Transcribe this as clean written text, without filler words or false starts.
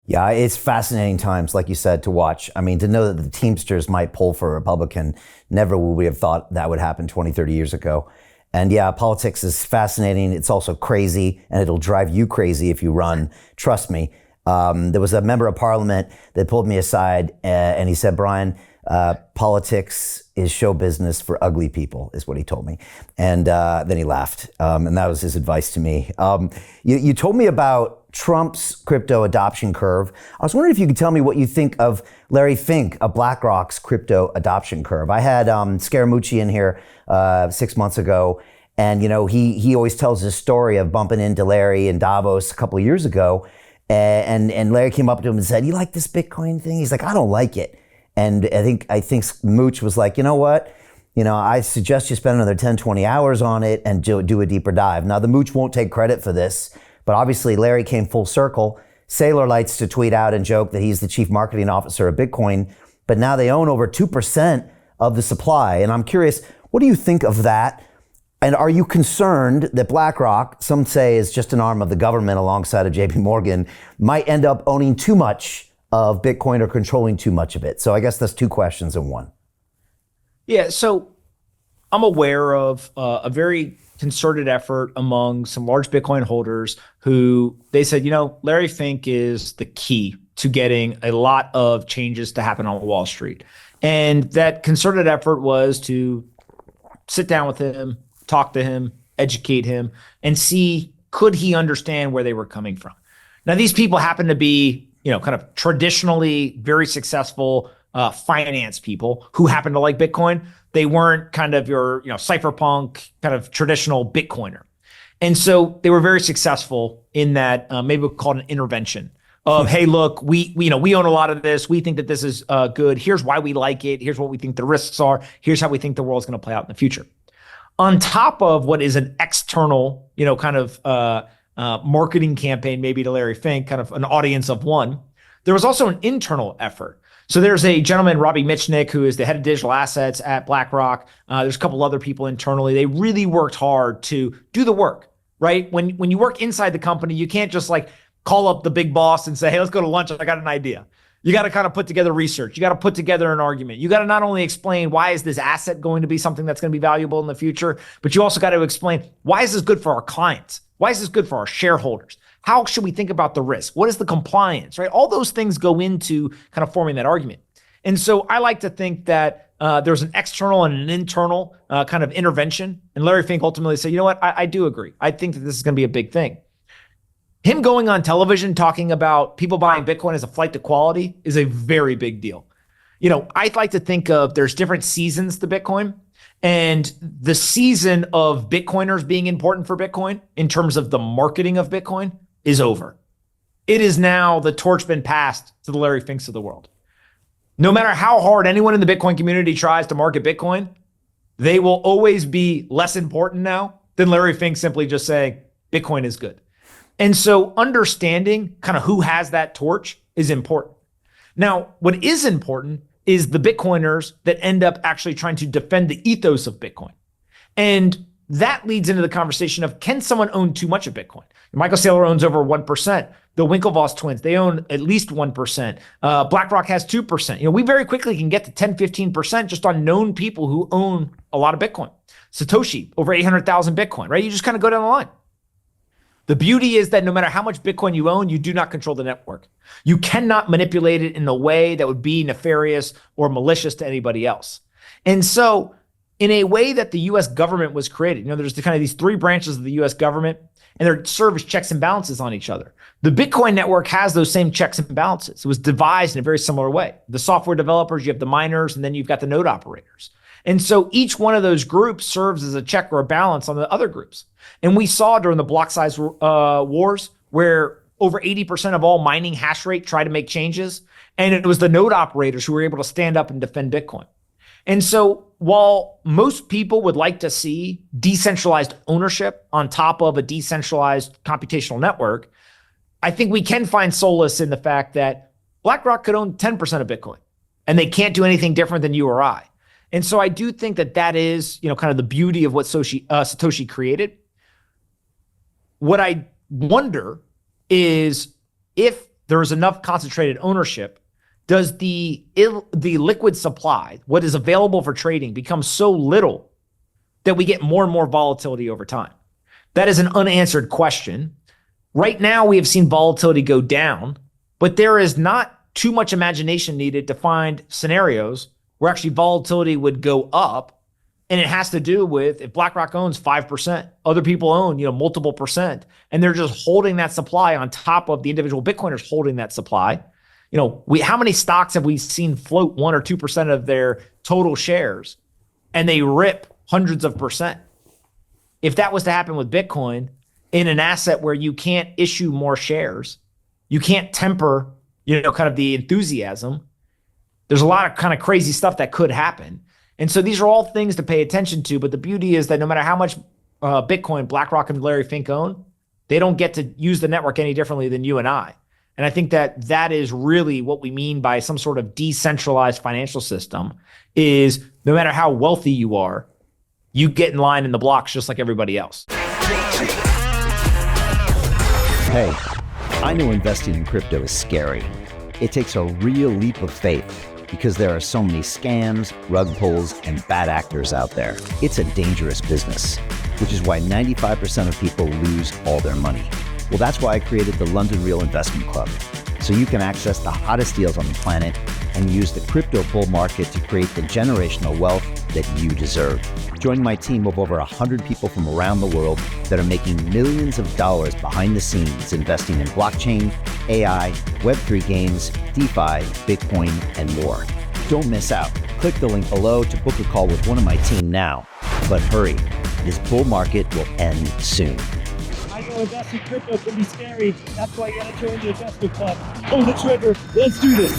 Yeah, it's fascinating times, like you said, to watch. I mean, to know that the Teamsters might pull for a Republican, never would we have thought that would happen 20, 30 years ago. And yeah, politics is fascinating. It's also crazy, and it'll drive you crazy if you run. Trust me. There was a member of parliament that pulled me aside and he said, Brian, politics is show business for ugly people, is what he told me. And then he laughed. And that was his advice to me. You told me about Trump's crypto adoption curve. I was wondering if you could tell me what you think of Larry Fink of BlackRock's crypto adoption curve. I had Scaramucci in here 6 months ago. And, you know, he always tells this story of bumping into Larry in Davos a couple of years ago. And Larry came up to him and said, you like this Bitcoin thing? He's like, I don't like it. And I think Mooch was like, you know what? You know, I suggest you spend another 10, 20 hours on it and do a deeper dive. Now, the Mooch won't take credit for this, but obviously Larry came full circle. Saylor likes to tweet out and joke that he's the chief marketing officer of Bitcoin, but now they own over 2% of the supply. And I'm curious, what do you think of that? And are you concerned that BlackRock, some say is just an arm of the government alongside of JP Morgan, might end up owning too much of Bitcoin or controlling too much of it? So I guess that's two questions in one. Yeah, so I'm aware of a very concerted effort among some large Bitcoin holders who they said, you know, Larry Fink is the key to getting a lot of changes to happen on Wall Street. And that concerted effort was to sit down with him, talk to him, educate him, and see, could he understand where they were coming from? Now, these people happen to be, you know, kind of traditionally very successful finance people who happen to like Bitcoin. They weren't kind of your, you know, cypherpunk kind of traditional Bitcoiner. And so they were very successful in that, maybe we'll call it an intervention of, hey, look, we own a lot of this. We think that this is good. Here's why we like it. Here's what we think the risks are. Here's how we think the world's going to play out in the future. On top of what is an external, you know, kind of marketing campaign, maybe to Larry Fink, kind of an audience of one, there was also an internal effort. So there's a gentleman, Robbie Mitchnick, who is the head of digital assets at BlackRock. There's a couple other people internally. They really worked hard to do the work, right? When you work inside the company, you can't just like call up the big boss and say, hey, let's go to lunch. I got an idea. You got to kind of put together research. You got to put together an argument. You got to not only explain why is this asset going to be something that's going to be valuable in the future, but you also got to explain why is this good for our clients? Why is this good for our shareholders? How should we think about the risk? What is the compliance, right? All those things go into kind of forming that argument. And so I like to think that there's an external and an internal kind of intervention. And Larry Fink ultimately said, you know what? I do agree. I think that this is going to be a big thing. Him going on television talking about people buying Bitcoin as a flight to quality is a very big deal. You know, I'd like to think of there's different seasons to Bitcoin, and the season of Bitcoiners being important for Bitcoin in terms of the marketing of Bitcoin is over. It is now the torch been passed to the Larry Finks of the world. No matter how hard anyone in the Bitcoin community tries to market Bitcoin, they will always be less important now than Larry Fink simply just saying Bitcoin is good. And so understanding kind of who has that torch is important. Now, what is important is the Bitcoiners that end up actually trying to defend the ethos of Bitcoin. And that leads into the conversation of, can someone own too much of Bitcoin? Michael Saylor owns over 1%. The Winklevoss twins, they own at least 1%. BlackRock has 2%. You know, we very quickly can get to 10, 15% just on known people who own a lot of Bitcoin. Satoshi, over 800,000 Bitcoin, right? You just kind of go down the line. The beauty is that no matter how much Bitcoin you own, you do not control the network. You cannot manipulate it in a way that would be nefarious or malicious to anybody else. And so in a way that the US government was created, you know, there's kind of these three branches of the US government, and they serve as checks and balances on each other. The Bitcoin network has those same checks and balances. It was devised in a very similar way. The software developers, you have the miners, and then you've got the node operators. And so each one of those groups serves as a check or a balance on the other groups. And we saw during the block size wars where over 80% of all mining hash rate tried to make changes. And it was the node operators who were able to stand up and defend Bitcoin. And so while most people would like to see decentralized ownership on top of a decentralized computational network, I think we can find solace in the fact that BlackRock could own 10% of Bitcoin and they can't do anything different than you or I. And so I do think that that is, you know, kind of the beauty of what Satoshi created. What I wonder is if there is enough concentrated ownership, does the liquid supply, what is available for trading, become so little that we get more and more volatility over time? That is an unanswered question. Right now, we have seen volatility go down, but there is not too much imagination needed to find scenarios where actually volatility would go up. And it has to do with if BlackRock owns 5%, other people own, multiple percent, and they're just holding that supply on top of the individual Bitcoiners holding that supply. How many stocks have we seen float 1 or 2% of their total shares and they rip hundreds of percent? If that was to happen with Bitcoin in an asset where you can't issue more shares, you can't temper, kind of the enthusiasm, there's a lot of kind of crazy stuff that could happen. And so these are all things to pay attention to. But the beauty is that no matter how much Bitcoin BlackRock and Larry Fink own, they don't get to use the network any differently than you and I. And I think that is really what we mean by some sort of decentralized financial system is no matter how wealthy you are, you get in line in the blocks just like everybody else. Hey, I know investing in crypto is scary. It takes a real leap of faith because there are so many scams, rug pulls, and bad actors out there. It's a dangerous business, which is why 95% of people lose all their money. Well, that's why I created the London Real Investment Club, so you can access the hottest deals on the planet and use the crypto bull market to create the generational wealth that you deserve. Join my team of over 100 people from around the world that are making millions of dollars behind the scenes investing in blockchain, AI, Web3 games, DeFi, Bitcoin, and more. Don't miss out. Click the link below to book a call with one of my team now. But hurry, this bull market will end soon. I know investing in crypto can be scary. That's why you gotta join the investment club. Pull the trigger. Let's do this.